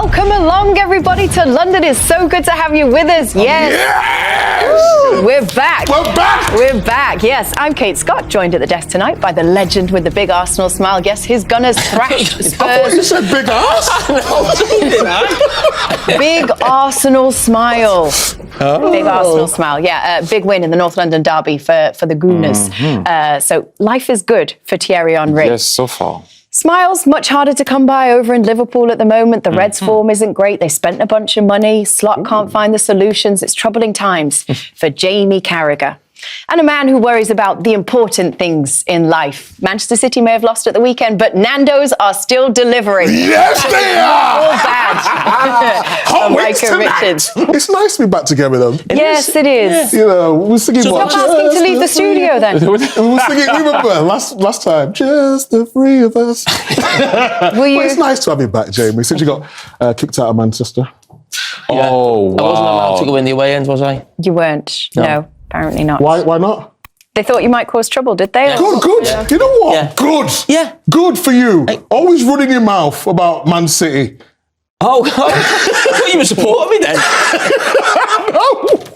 Welcome along, everybody, to London. It's so good to have you with us. Yes. Woo, we're back. We're back. Yes, I'm Kate Scott, joined at the desk tonight by the legend with the big Arsenal smile. Yes, his Gunners thrashed Spurs. I thought you said big Arsenal. Big Arsenal smile. Oh. Big Arsenal smile. Yeah, big win in the North London derby for the Gooners. So life is good for Thierry Henry. Yes, so far. Smiles, much harder to come by over in Liverpool at the moment. The Reds' form isn't great. They spent a bunch of money. Slot can't find the solutions. It's troubling times for Jamie Carragher. And a man who worries about the important things in life. Manchester City may have lost at the weekend, but Nando's are still delivering. Yes, they are! All bad. Hot wings tonight. It's nice to be back together, though. Yes, it is. You know, we're singing Stop asking to leave the studio, then. We were singing, remember, last time, just the three of us. Will you? Well, it's nice to have you back, Jamie, since you got kicked out of Manchester. Yeah. Oh, wow. I wasn't allowed to go in the away end, was I? You weren't. No, apparently not. Why not? They thought you might cause trouble, did they? Yeah. Good. Yeah. You know what? Yeah. Good. Yeah. Good for you. Always running your mouth about Man City. Oh, I thought you were supporting me then.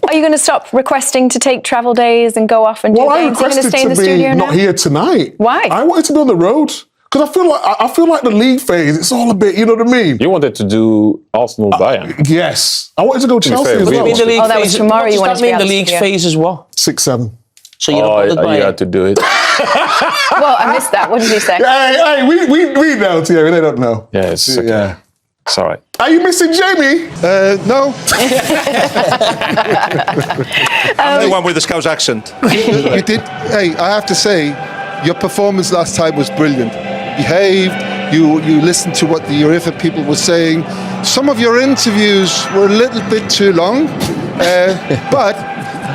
Are you going to stop requesting to take travel days and go off and do Well, I things? Are you going to requested stay in the to studio be now? not here tonight. Why? I wanted to be on the road. Because I feel like the league phase, it's all a bit, you know what I mean? You wanted to do Arsenal Bayern. Yes. I wanted to go Chelsea fair, as we well. also- The league Oh, that was phase, tomorrow what you does wanted that to be mean, out the of league's studio? phase is what? 6-7. So you're not bothered by You it? had to do it. Well, I missed that. What did you say? Hey, we know, Thierry, they don't know. Yeah, it's okay. Yeah. It's all right. Are you missing Jamie? No. I'm the one with the Scouse accent. You did. Hey, I have to say, your performance last time was brilliant. Behaved. You listened to what the UEFA people were saying. Some of your interviews were a little bit too long, but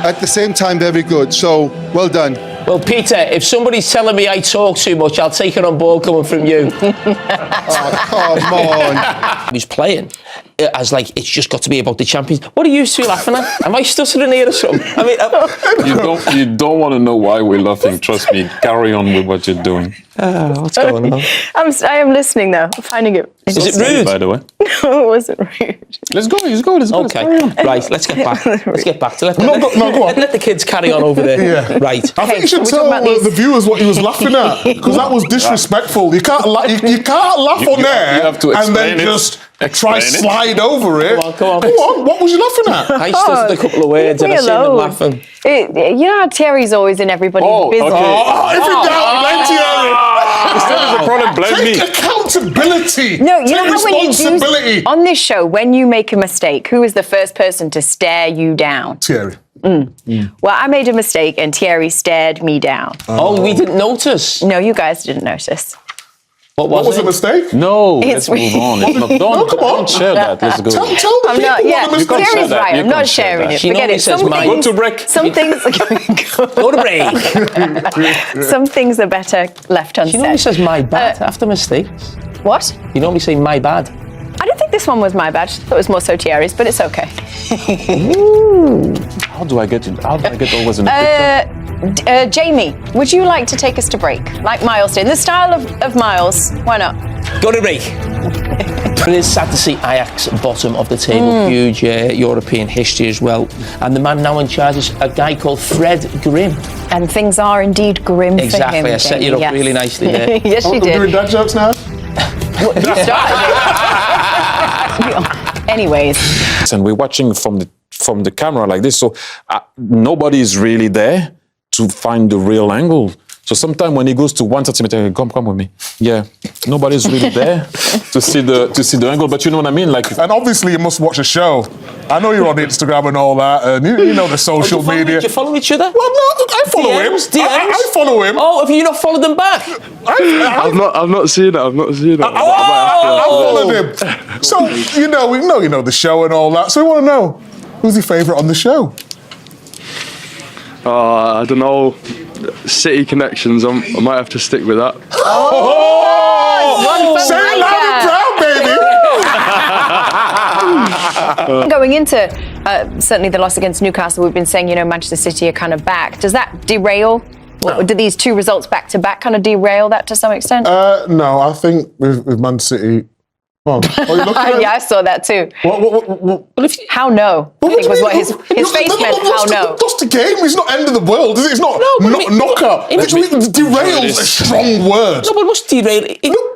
at the same time very good. So well done. Well, Peter, if somebody's telling me I talk too much, I'll take it on board coming from you. Oh, come on. He's playing as like, it's just got to be about the champions. What are you two laughing at? Am I stuttering here or something? I mean, You don't want to know why we're laughing. Trust me. Carry on with what you're doing. what's going on? I am listening, though. I'm finding it. Is it rude? By the way. No, it wasn't rude. Let's go. Okay, right, let's get back. Let's get back to go on. let the kids carry on over there. Yeah. Right. I think you should we tell talk about these? the viewers what he was laughing at, because that was disrespectful. You can't laugh on there you have to and then explain it. just Explain try it. slide over it. Come on. Go on, what was you laughing at? I stuttered a couple of words and I Leave me seen them alone. laughing. You know how Thierry's always in everybody's business. okay. If you doubt, blame Thierry. Instead of the problem, blame me. Take accountability. No, you Take know how when you responsibility. do on this show, when you make a mistake, who is the first person to stare you down? Thierry. Well, I made a mistake and Thierry stared me down. Oh, we didn't notice. No, you guys didn't notice. What What was was a it? mistake? No, It's let's move on. It's not, don't share that. Let's go. Tell the I'm people not. what Yeah, the mistake can't Thierry's share that. right. You I'm not can't share sharing that. it. She Forget normally it. says Some mine. things, Go to break. Some things. Go to break. Some things are better left She normally unsaid. says my bad after mistakes. What? You normally say my bad. I don't think this one was my bad. I thought it was more so Thierry's, but it's okay. How do I get always in the picture? Jamie, would you like to take us to break, like Miles did? In the style of Miles, why not? Go to break. It is sad to see Ajax bottom of the table. Huge European history as well. And the man now in charge is a guy called Fred Grimm. And things are indeed grim for him. Exactly. I set you up Jamie, really nicely there. Yes, you I'm doing did. dad jokes now. You started it. Anyways. And we're watching from the camera like this, so nobody is really there to find the real angle. So sometimes when he goes to 1 centimeter, come with me. Yeah, nobody's really there to see the angle. But you know what I mean, like. And obviously you must watch a show. I know you're on Instagram and all that, and you know the social media. Do you follow each other? Well, no, I follow him. DMs? I follow him. Oh, have you not followed them back? I've not seen it. I followed him. So you know the show and all that. So we want to know who's your favourite on the show. I don't know. City connections. I might have to stick with that. Say it loud and proud, baby. Going into certainly the loss against Newcastle, we've been saying, Manchester City are kind of back. Does that derail? Or do these two results back to back kind of derail that to some extent? No, I think with Man City, Oh, are you looking at Yeah, I saw that too. What? How no? I think was what his face meant. How no? Lost the game. It's not end of the world, is it? It's not knockout. Derailed is a strong word. No, but it must derail.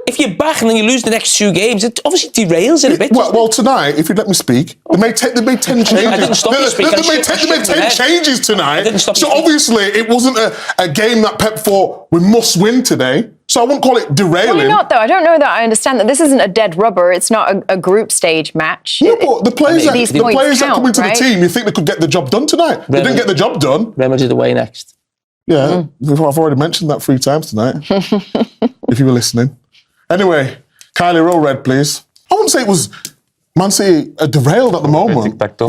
If you're back and then you lose the next 2 games, it obviously derails it a bit. Well, tonight, if you let me speak, they made 10 changes. I didn't stop you speaking. They made 10 changes tonight. So obviously, it wasn't a game that Pep thought we must win today. So I wouldn't call it derailing. Why not, though? I don't know that I understand that this isn't a dead rubber. It's not a group stage match. No, but the players, that come into right? the team, you think they could get the job done tonight. They didn't get the job done. Remedies away next. Yeah, I've already mentioned that 3 times tonight, if you were listening. Anyway, Kylie, roll red, please. I wouldn't say it was Man City derailed at the moment. But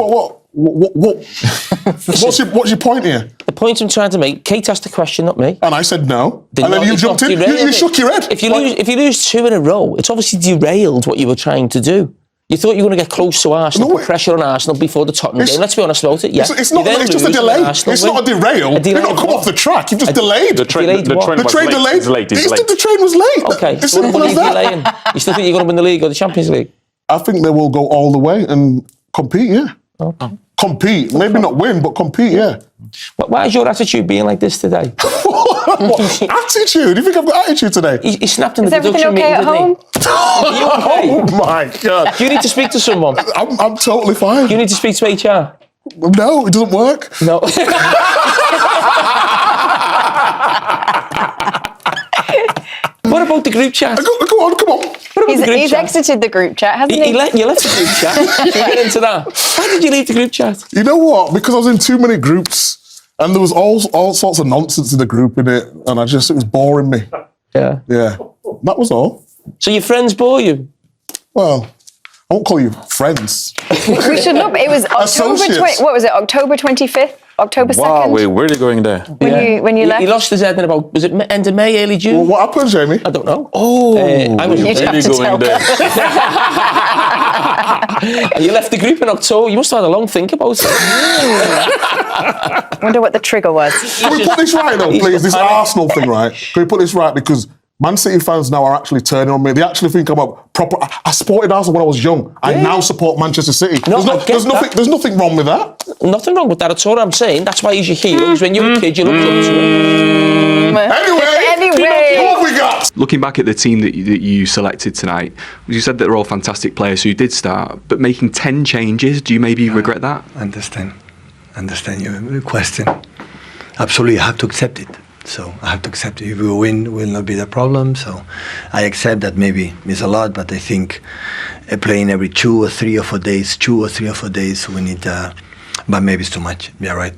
what's your point here? The point I'm trying to make, Kate asked the question, not me. And I said no. And then you jumped in. You shook your head. If you lose 2 in a row, it's obviously derailed what you were trying to do. You thought you were going to get close to Arsenal, put pressure on Arsenal before the Tottenham game. Let's be honest about it. Yeah, it's just a delay. It's not a derail. You've not come off the track. You've just delayed. The train was late. The train was late. Okay. It's simple as that. You still think you're going to win the league or the Champions League? I think they will go all the way and compete, yeah. Okay. Compete. Maybe not win, but compete, yeah. Why is your attitude being like this today? What attitude? You think I've got attitude today? He snapped in Is the everything production okay meeting, at home? Are you okay? Oh my God. Do you need to speak to someone? I'm totally fine. Do you need to speak to HR? No, it doesn't work. No. What about the group chat? Go on, come on. What about the group He's chat? exited the group chat, hasn't he? You left the group chat. Should we get into that? Why did you leave the group chat? You know what? Because I was in too many groups and there was all sorts of nonsense in the group in it and it was boring me. Yeah. Yeah, that was all. So your friends bore you? Well, I won't call you friends. We should look. It was Associates. what was it? October 25th? October 2nd? Wow, we're really going there. When you left? He lost his head in about, was it end of May, early June? Well, what happened, Jamie? I don't know. Oh, I was You'd have Really to going tell there. And you left the group in October. You must have had a long think about it. I wonder what the trigger was. Can we put this right, though, please? This Arsenal thing, right? Can we put this right? Because Man City fans now are actually turning on me. They actually think I'm a proper... I supported Arsenal when I was young. I now support Manchester City. No, There's nothing wrong with that. Nothing wrong with that at all. I'm saying that's why he's your hero. Because when you were a kid, you looked up to him. Anyway, what have we got? Looking back at the team that you selected tonight, you said that they're all fantastic players who did start, but making 10 changes, do you maybe regret that? Understand your question. Absolutely, I have to accept it. So I have to accept it. If we win, will not be the problem. So I accept that maybe it's a lot, but I think playing every 2 or 3 or 4 days, we need. But maybe it's too much. Yeah, right.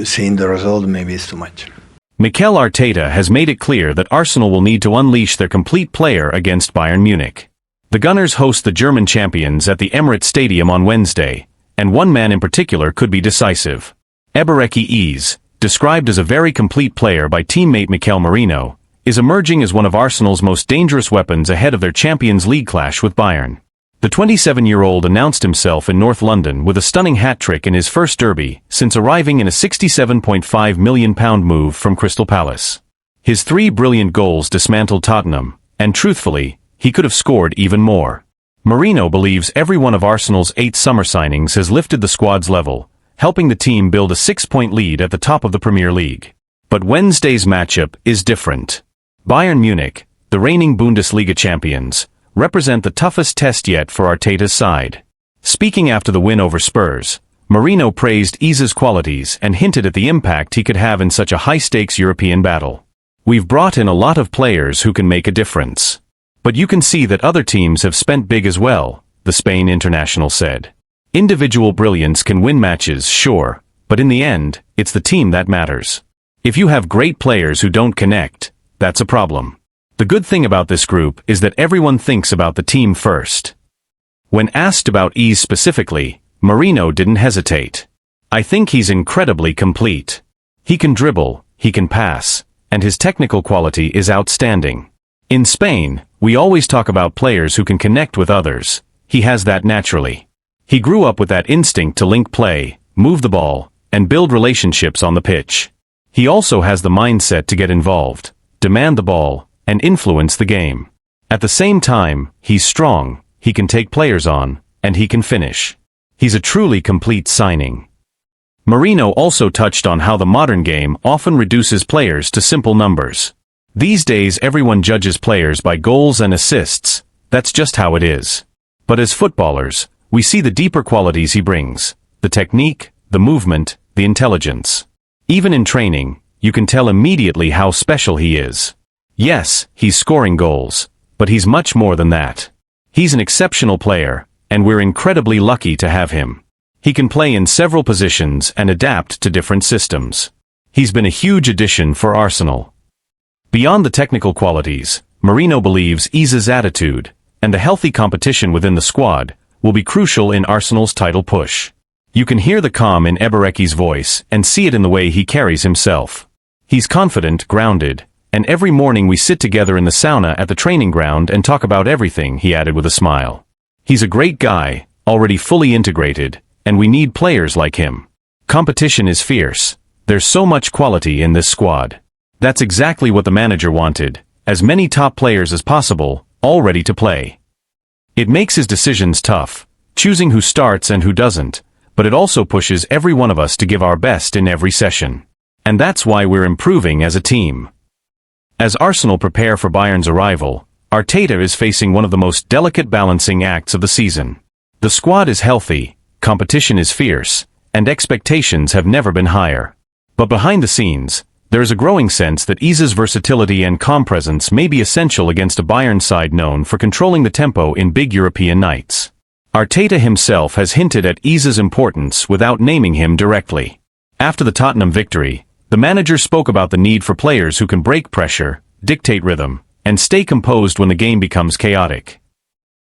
Seeing the result, maybe it's too much. Mikel Arteta has made it clear that Arsenal will need to unleash their complete player against Bayern Munich. The Gunners host the German champions at the Emirates Stadium on Wednesday, and one man in particular could be decisive. Ebereki Eze, described as a very complete player by teammate Mikel Merino, is emerging as one of Arsenal's most dangerous weapons ahead of their Champions League clash with Bayern. The 27-year-old announced himself in North London with a stunning hat-trick in his first derby since arriving in a £67.5 million move from Crystal Palace. His 3 brilliant goals dismantled Tottenham, and truthfully, he could have scored even more. Merino believes every one of Arsenal's 8 summer signings has lifted the squad's level, helping the team build a 6-point lead at the top of the Premier League. But Wednesday's matchup is different. Bayern Munich, the reigning Bundesliga champions, represent the toughest test yet for Arteta's side. Speaking after the win over Spurs, Merino praised Eze's qualities and hinted at the impact he could have in such a high-stakes European battle. "We've brought in a lot of players who can make a difference. But you can see that other teams have spent big as well," the Spain international said. "Individual brilliance can win matches, sure, but in the end, it's the team that matters. If you have great players who don't connect, that's a problem. The good thing about this group is that everyone thinks about the team first." When asked about Eze specifically, Merino didn't hesitate. "I think he's incredibly complete. He can dribble, he can pass, and his technical quality is outstanding. In Spain, we always talk about players who can connect with others. He has that naturally. He grew up with that instinct to link play, move the ball, and build relationships on the pitch. He also has the mindset to get involved, demand the ball, and influence the game. At the same time, he's strong, he can take players on, and he can finish. He's a truly complete signing. Mourinho also touched on how the modern game often reduces players to simple numbers. These days everyone judges players by goals and assists. That's just how it is. But as footballers, we see the deeper qualities he brings: the technique, the movement, the intelligence. Even in training, you can tell immediately how special he is. Yes, he's scoring goals, but he's much more than that. He's an exceptional player, and we're incredibly lucky to have him. He can play in several positions and adapt to different systems. He's been a huge addition for Arsenal. Beyond the technical qualities, Mourinho believes Iza's attitude and the healthy competition within the squad will be crucial in Arsenal's title push. You can hear the calm in Eberechi's voice and see it in the way he carries himself. He's confident, grounded, and every morning we sit together in the sauna at the training ground and talk about everything, he added with a smile. He's a great guy, already fully integrated, and we need players like him. Competition is fierce. There's so much quality in this squad. That's exactly what the manager wanted, as many top players as possible, all ready to play. It makes his decisions tough, choosing who starts and who doesn't, but it also pushes every one of us to give our best in every session. And that's why we're improving as a team. As Arsenal prepare for Bayern's arrival, Arteta is facing one of the most delicate balancing acts of the season. The squad is healthy, competition is fierce, and expectations have never been higher. But behind the scenes, there is a growing sense that Iza's versatility and calm presence may be essential against a Bayern side known for controlling the tempo in big European nights. Arteta himself has hinted at Iza's importance without naming him directly. After the Tottenham victory, the manager spoke about the need for players who can break pressure, dictate rhythm, and stay composed when the game becomes chaotic.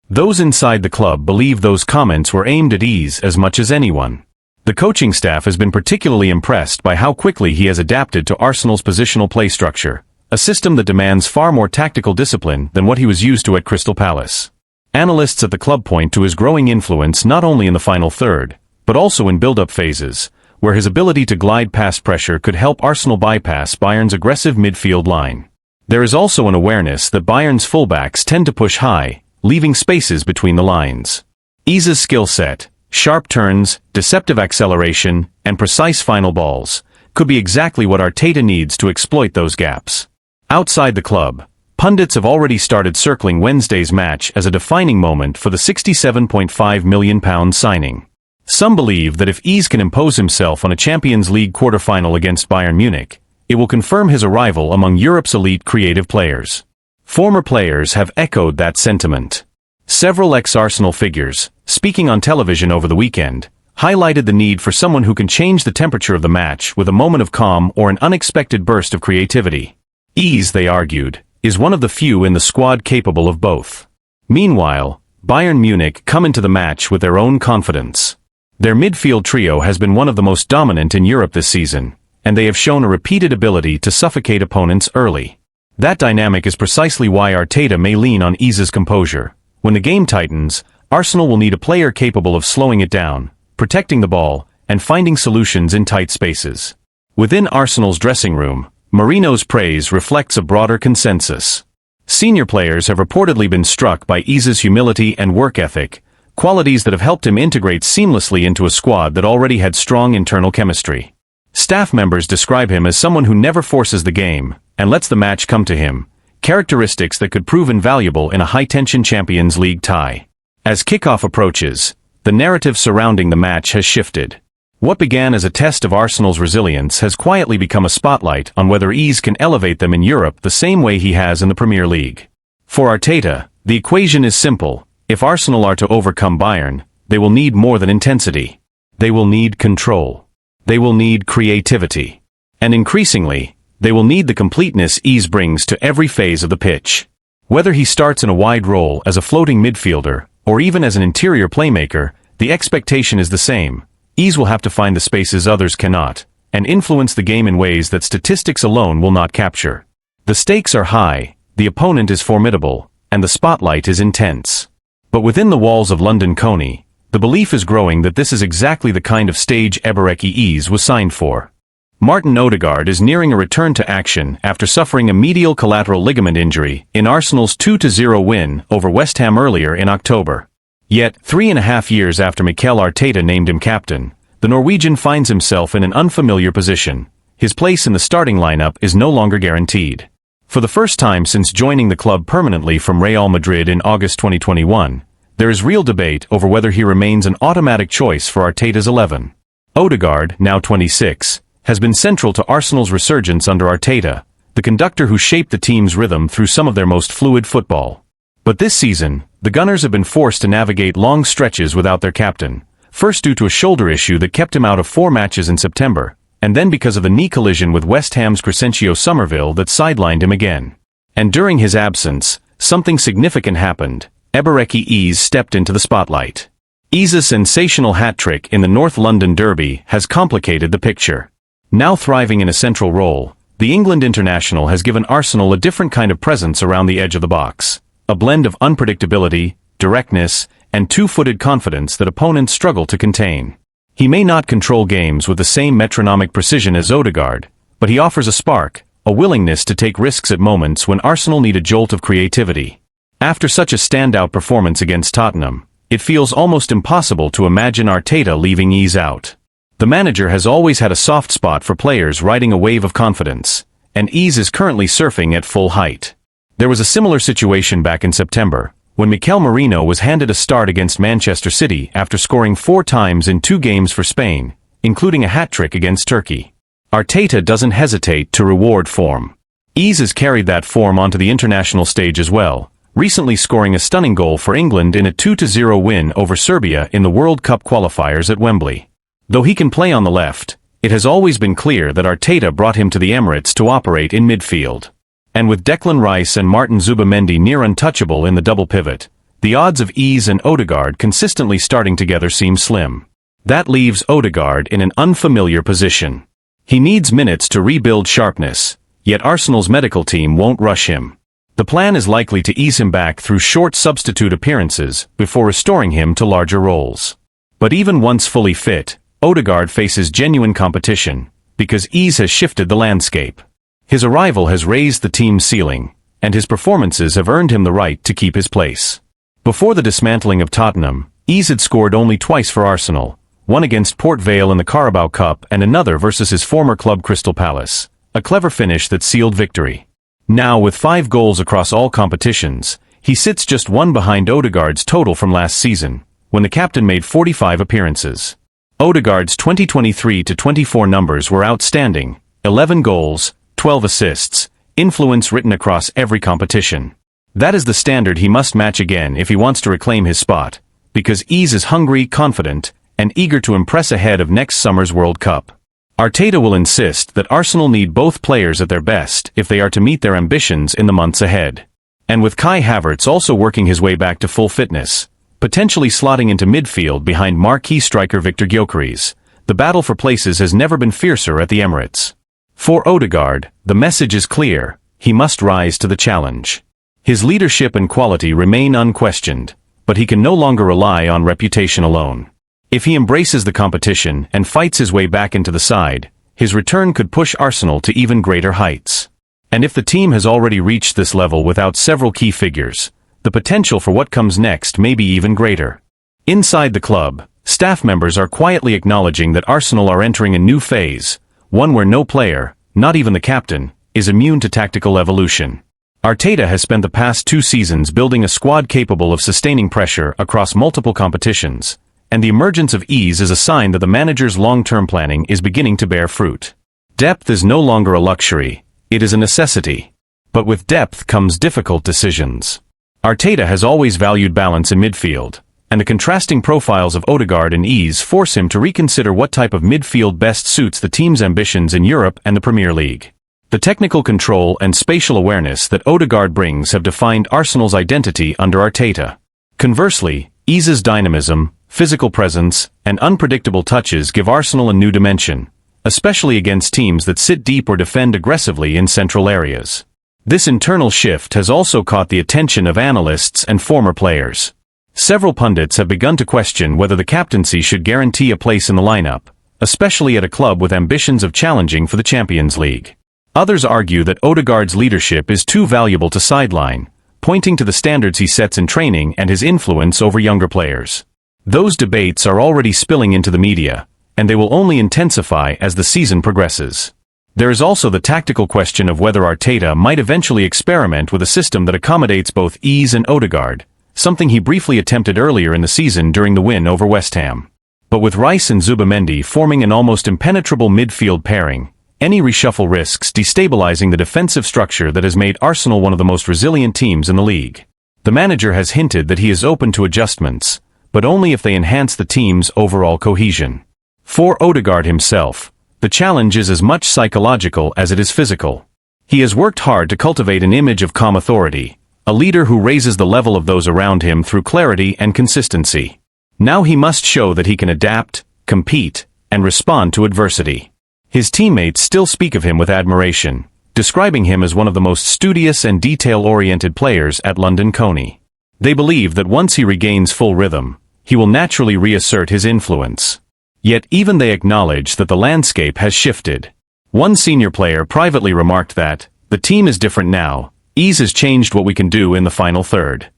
Those inside the club believe those comments were aimed at Iza as much as anyone. The coaching staff has been particularly impressed by how quickly he has adapted to Arsenal's positional play structure, a system that demands far more tactical discipline than what he was used to at Crystal Palace. Analysts at the club point to his growing influence not only in the final third, but also in build-up phases, where his ability to glide past pressure could help Arsenal bypass Bayern's aggressive midfield line. There is also an awareness that Bayern's fullbacks tend to push high, leaving spaces between the lines. Iza's skill set, sharp turns, deceptive acceleration, and precise final balls, could be exactly what Arteta needs to exploit those gaps. Outside the club, pundits have already started circling Wednesday's match as a defining moment for the £67.5 million signing. Some believe that if Iza can impose himself on a Champions League quarter-final against Bayern Munich, it will confirm his arrival among Europe's elite creative players. Former players have echoed that sentiment. Several ex-Arsenal figures, speaking on television over the weekend, highlighted the need for someone who can change the temperature of the match with a moment of calm or an unexpected burst of creativity. Iza, they argued, is one of the few in the squad capable of both. Meanwhile, Bayern Munich come into the match with their own confidence. Their midfield trio has been one of the most dominant in Europe this season, and they have shown a repeated ability to suffocate opponents early. That dynamic is precisely why Arteta may lean on Iza's composure. When the game tightens, Arsenal will need a player capable of slowing it down, protecting the ball, and finding solutions in tight spaces. Within Arsenal's dressing room, Mourinho's praise reflects a broader consensus. Senior players have reportedly been struck by Iza's humility and work ethic, qualities that have helped him integrate seamlessly into a squad that already had strong internal chemistry. Staff members describe him as someone who never forces the game and lets the match come to him, characteristics that could prove invaluable in a high-tension Champions League tie. As kickoff approaches, the narrative surrounding the match has shifted. What began as a test of Arsenal's resilience has quietly become a spotlight on whether Iza can elevate them in Europe the same way he has in the Premier League. For Arteta, the equation is simple. If Arsenal are to overcome Bayern, they will need more than intensity. They will need control. They will need creativity. And increasingly, they will need the completeness Iza brings to every phase of the pitch. Whether he starts in a wide role as a floating midfielder, or even as an interior playmaker, the expectation is the same. Iza will have to find the spaces others cannot, and influence the game in ways that statistics alone will not capture. The stakes are high, the opponent is formidable, and the spotlight is intense. But within the walls of London Coney, the belief is growing that this is exactly the kind of stage Eberechi Iza was signed for. Martin Odegaard is nearing a return to action after suffering a medial collateral ligament injury in Arsenal's 2-0 win over West Ham earlier in October. Yet, 3.5 years after Mikel Arteta named him captain, the Norwegian finds himself in an unfamiliar position. His place in the starting lineup is no longer guaranteed. For the first time since joining the club permanently from Real Madrid in August 2021, there is real debate over whether he remains an automatic choice for Arteta's 11. Odegaard, now 26, has been central to Arsenal's resurgence under Arteta, the conductor who shaped the team's rhythm through some of their most fluid football. But this season, the Gunners have been forced to navigate long stretches without their captain, first due to a shoulder issue that kept him out of 4 matches in September, and then because of a knee collision with West Ham's Crescencio Somerville that sidelined him again. And during his absence, something significant happened. Ebereki Eze stepped into the spotlight. Eze's sensational hat-trick in the North London Derby has complicated the picture. Now thriving in a central role, the England international has given Arsenal a different kind of presence around the edge of the box. A blend of unpredictability, directness, and two-footed confidence that opponents struggle to contain. He may not control games with the same metronomic precision as Odegaard, but he offers a spark, a willingness to take risks at moments when Arsenal need a jolt of creativity. After such a standout performance against Tottenham, it feels almost impossible to imagine Arteta leaving Eze out. The manager has always had a soft spot for players riding a wave of confidence, and Eze is currently surfing at full height. There was a similar situation back in September, when Mikel Merino was handed a start against Manchester City after scoring 4 times in 2 games for Spain, including a hat-trick against Turkey. Arteta doesn't hesitate to reward form. Eze has carried that form onto the international stage as well, recently scoring a stunning goal for England in a 2-0 win over Serbia in the World Cup qualifiers at Wembley. Though he can play on the left, it has always been clear that Arteta brought him to the Emirates to operate in midfield. And with Declan Rice and Martin Zubamendi near untouchable in the double pivot, the odds of Eze and Odegaard consistently starting together seem slim. That leaves Odegaard in an unfamiliar position. He needs minutes to rebuild sharpness, yet Arsenal's medical team won't rush him. The plan is likely to ease him back through short substitute appearances before restoring him to larger roles. But even once fully fit, Odegaard faces genuine competition, because Eze has shifted the landscape. His arrival has raised the team's ceiling, and his performances have earned him the right to keep his place. Before the dismantling of Tottenham, Eze had scored only twice for Arsenal, one against Port Vale in the Carabao Cup and another versus his former club Crystal Palace, a clever finish that sealed victory. Now with 5 goals across all competitions, he sits just 1 behind Odegaard's total from last season, when the captain made 45 appearances. Odegaard's 2023-24 numbers were outstanding: 11 goals, 12 assists, influence written across every competition. That is the standard he must match again if he wants to reclaim his spot, because Eze is hungry, confident, and eager to impress ahead of next summer's World Cup. Arteta will insist that Arsenal need both players at their best if they are to meet their ambitions in the months ahead. And with Kai Havertz also working his way back to full fitness, potentially slotting into midfield behind marquee striker Victor Gyökeres, the battle for places has never been fiercer at the Emirates. For Odegaard, the message is clear: he must rise to the challenge. His leadership and quality remain unquestioned, but he can no longer rely on reputation alone. If he embraces the competition and fights his way back into the side, his return could push Arsenal to even greater heights. And if the team has already reached this level without several key figures, the potential for what comes next may be even greater. Inside the club, staff members are quietly acknowledging that Arsenal are entering a new phase, one where no player, not even the captain, is immune to tactical evolution. Arteta has spent the past 2 seasons building a squad capable of sustaining pressure across multiple competitions, and the emergence of Eze is a sign that the manager's long-term planning is beginning to bear fruit. Depth is no longer a luxury, it is a necessity. But with depth comes difficult decisions. Arteta has always valued balance in midfield, and the contrasting profiles of Odegaard and Eze force him to reconsider what type of midfield best suits the team's ambitions in Europe and the Premier League. The technical control and spatial awareness that Odegaard brings have defined Arsenal's identity under Arteta. Conversely, Eze's dynamism, physical presence, and unpredictable touches give Arsenal a new dimension, especially against teams that sit deep or defend aggressively in central areas. This internal shift has also caught the attention of analysts and former players. Several pundits have begun to question whether the captaincy should guarantee a place in the lineup, especially at a club with ambitions of challenging for the Champions League. Others argue that Odegaard's leadership is too valuable to sideline, pointing to the standards he sets in training and his influence over younger players. Those debates are already spilling into the media, and they will only intensify as the season progresses. There is also the tactical question of whether Arteta might eventually experiment with a system that accommodates both Ease and Odegaard, something he briefly attempted earlier in the season during the win over West Ham. But with Rice and Zubimendi forming an almost impenetrable midfield pairing, any reshuffle risks destabilizing the defensive structure that has made Arsenal one of the most resilient teams in the league. The manager has hinted that he is open to adjustments, but only if they enhance the team's overall cohesion. For Odegaard himself, the challenge is as much psychological as it is physical. He has worked hard to cultivate an image of calm authority, a leader who raises the level of those around him through clarity and consistency. Now he must show that he can adapt, compete, and respond to adversity. His teammates still speak of him with admiration, describing him as one of the most studious and detail-oriented players at London Coney. They believe that once he regains full rhythm, he will naturally reassert his influence. Yet even they acknowledge that the landscape has shifted. One senior player privately remarked that, "The team is different now, Ease has changed what we can do in the final third."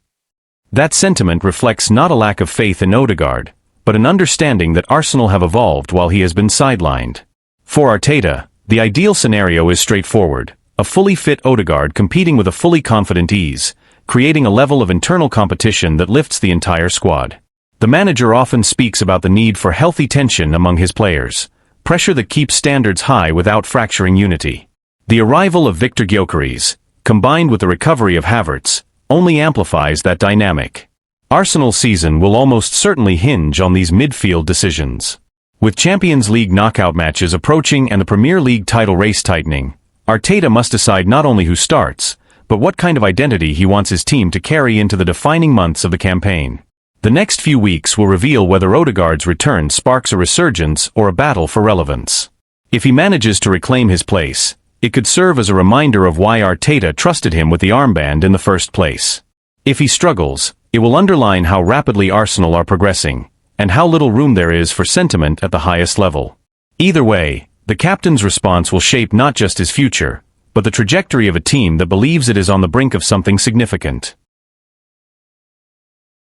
That sentiment reflects not a lack of faith in Odegaard, but an understanding that Arsenal have evolved while he has been sidelined. For Arteta, the ideal scenario is straightforward, a fully fit Odegaard competing with a fully confident Ease, creating a level of internal competition that lifts the entire squad. The manager often speaks about the need for healthy tension among his players, pressure that keeps standards high without fracturing unity. The arrival of Victor Gyökeres, combined with the recovery of Havertz, only amplifies that dynamic. Arsenal's season will almost certainly hinge on these midfield decisions. With Champions League knockout matches approaching and the Premier League title race tightening, Arteta must decide not only who starts, but what kind of identity he wants his team to carry into the defining months of the campaign. The next few weeks will reveal whether Odegaard's return sparks a resurgence or a battle for relevance. If he manages to reclaim his place, it could serve as a reminder of why Arteta trusted him with the armband in the first place. If he struggles, it will underline how rapidly Arsenal are progressing, and how little room there is for sentiment at the highest level. Either way, the captain's response will shape not just his future, but the trajectory of a team that believes it is on the brink of something significant.